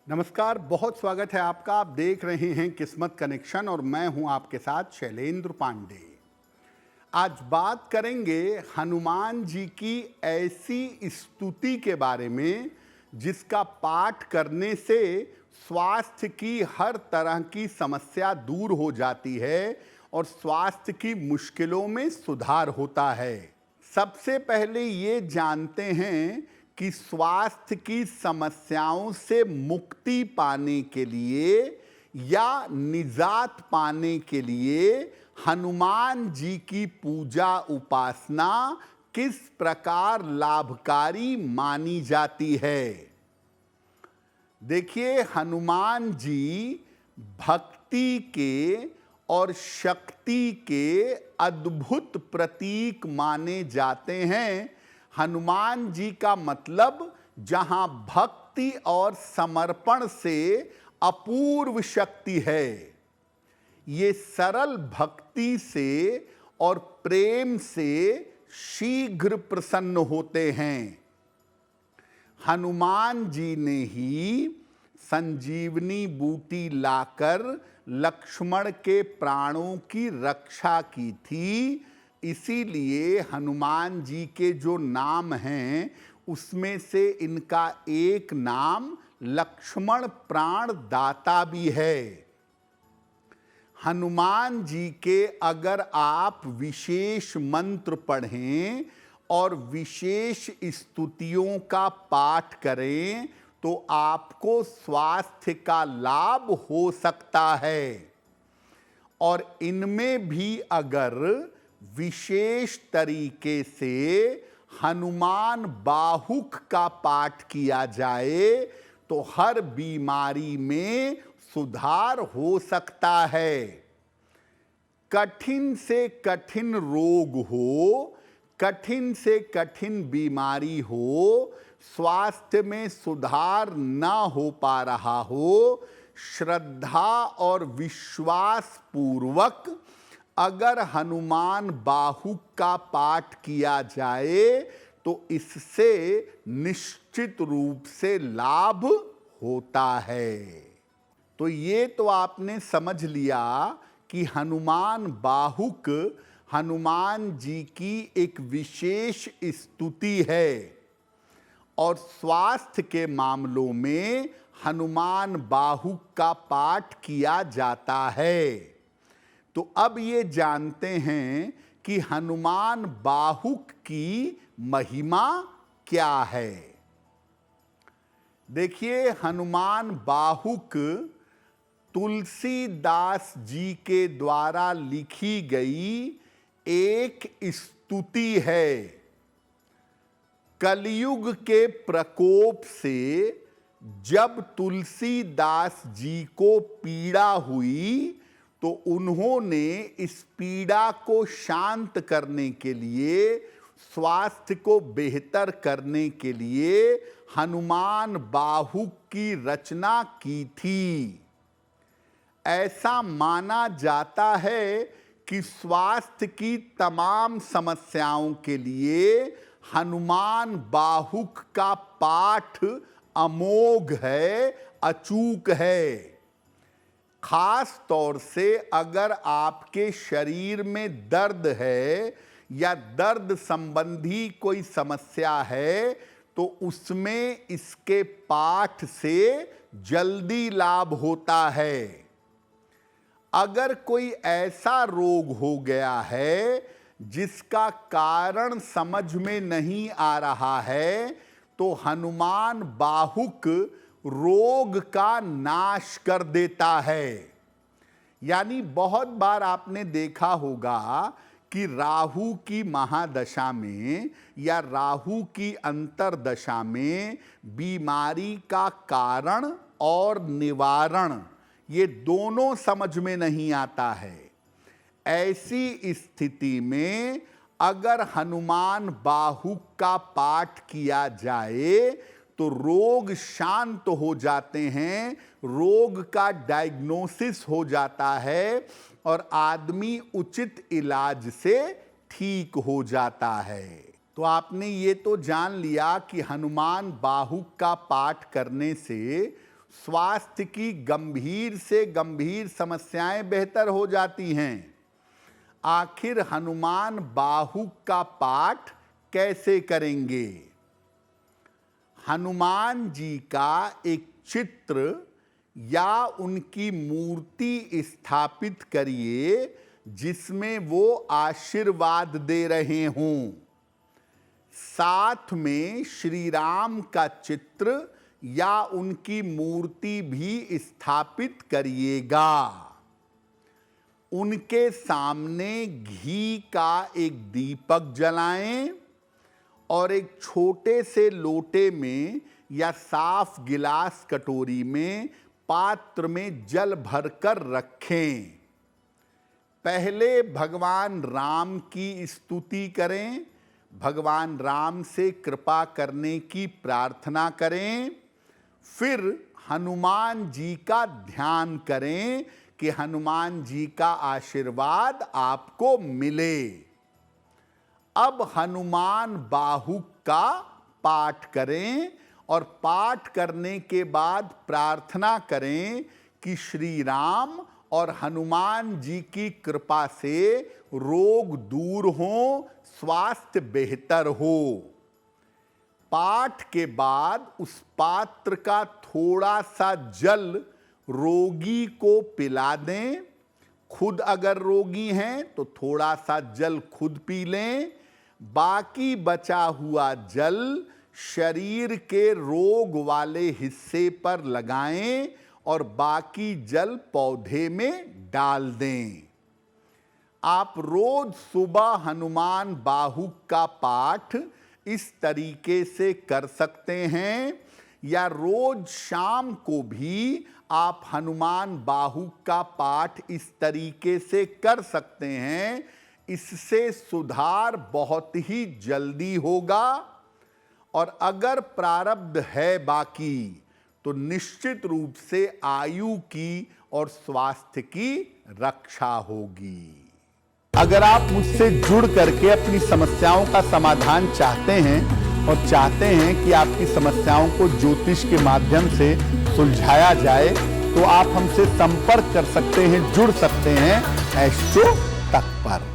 नमस्कार, बहुत स्वागत है आपका। आप देख रहे हैं किस्मत कनेक्शन और मैं हूं आपके साथ शैलेंद्र पांडे। आज बात करेंगे हनुमान जी की ऐसी स्तुति के बारे में जिसका पाठ करने से स्वास्थ्य की हर तरह की समस्या दूर हो जाती है और स्वास्थ्य की मुश्किलों में सुधार होता है। सबसे पहले ये जानते हैं कि स्वास्थ्य की समस्याओं से मुक्ति पाने के लिए या निजात पाने के लिए हनुमान जी की पूजा उपासना किस प्रकार लाभकारी मानी जाती है। देखिए, हनुमान जी भक्ति के और शक्ति के अद्भुत प्रतीक माने जाते हैं। हनुमान जी का मतलब जहां भक्ति और समर्पण से अपूर्व शक्ति है। ये सरल भक्ति से और प्रेम से शीघ्र प्रसन्न होते हैं। हनुमान जी ने ही संजीवनी बूटी लाकर लक्ष्मण के प्राणों की रक्षा की थी। इसीलिए हनुमान जी के जो नाम हैं उसमें से इनका एक नाम लक्ष्मण प्राण दाता भी है। हनुमान जी के अगर आप विशेष मंत्र पढ़ें और विशेष स्तुतियों का पाठ करें तो आपको स्वास्थ्य का लाभ हो सकता है। और इनमें भी अगर विशेष तरीके से हनुमान बाहुक का पाठ किया जाए तो हर बीमारी में सुधार हो सकता है। कठिन से कठिन रोग हो, कठिन से कठिन बीमारी हो, स्वास्थ्य में सुधार न हो पा रहा हो, श्रद्धा और विश्वास पूर्वक अगर हनुमान बाहुक का पाठ किया जाए तो इससे निश्चित रूप से लाभ होता है। तो ये तो आपने समझ लिया कि हनुमान बाहुक हनुमान जी की एक विशेष स्तुति है और स्वास्थ्य के मामलों में हनुमान बाहुक का पाठ किया जाता है। तो अब ये जानते हैं कि हनुमान बाहुक की महिमा क्या है। देखिए, हनुमान बाहुक तुलसीदास जी के द्वारा लिखी गई एक स्तुति है। कलयुग के प्रकोप से जब तुलसीदास जी को पीड़ा हुई तो उन्होंने इस पीड़ा को शांत करने के लिए, स्वास्थ्य को बेहतर करने के लिए हनुमान बाहुक की रचना की थी। ऐसा माना जाता है कि स्वास्थ्य की तमाम समस्याओं के लिए हनुमान बाहुक का पाठ अमोघ है, अचूक है। खास तौर से अगर आपके शरीर में दर्द है या दर्द संबंधी कोई समस्या है तो उसमें इसके पाठ से जल्दी लाभ होता है। अगर कोई ऐसा रोग हो गया है जिसका कारण समझ में नहीं आ रहा है तो हनुमान बाहुक रोग का नाश कर देता है। यानी बहुत बार आपने देखा होगा कि राहु की महादशा में या राहु की अंतर्दशा में बीमारी का कारण और निवारण ये दोनों समझ में नहीं आता है। ऐसी स्थिति में अगर हनुमान बाहुक का पाठ किया जाए तो रोग शांत हो जाते हैं, रोग का डायग्नोसिस हो जाता है और आदमी उचित इलाज से ठीक हो जाता है। तो आपने ये तो जान लिया कि हनुमान बाहुक का पाठ करने से स्वास्थ्य की गंभीर से गंभीर समस्याएं बेहतर हो जाती हैं। आखिर हनुमान बाहुक का पाठ कैसे करेंगे? हनुमान जी का एक चित्र या उनकी मूर्ति स्थापित करिए जिसमें वो आशीर्वाद दे रहे हों। साथ में श्री राम का चित्र या उनकी मूर्ति भी स्थापित करिएगा। उनके सामने घी का एक दीपक जलाएं और एक छोटे से लोटे में या साफ गिलास कटोरी में पात्र में जल भरकर रखें। पहले भगवान राम की स्तुति करें, भगवान राम से कृपा करने की प्रार्थना करें, फिर हनुमान जी का ध्यान करें कि हनुमान जी का आशीर्वाद आपको मिले। अब हनुमान बाहुक का पाठ करें और पाठ करने के बाद प्रार्थना करें कि श्री राम और हनुमान जी की कृपा से रोग दूर हो, स्वास्थ्य बेहतर हो। पाठ के बाद उस पात्र का थोड़ा सा जल रोगी को पिला दें। खुद अगर रोगी हैं तो थोड़ा सा जल खुद पी लें। बाकी बचा हुआ जल शरीर के रोग वाले हिस्से पर लगाएं और बाकी जल पौधे में डाल दें। आप रोज सुबह हनुमान बाहुक का पाठ इस तरीके से कर सकते हैं या रोज शाम को भी आप हनुमान बाहुक का पाठ इस तरीके से कर सकते हैं। इससे सुधार बहुत ही जल्दी होगा और अगर प्रारब्ध है बाकी तो निश्चित रूप से आयु की और स्वास्थ्य की रक्षा होगी। अगर आप मुझसे जुड़ करके अपनी समस्याओं का समाधान चाहते हैं और चाहते हैं कि आपकी समस्याओं को ज्योतिष के माध्यम से सुलझाया जाए तो आप हमसे संपर्क कर सकते हैं, जुड़ सकते हैं एस्ट्रो तक पर।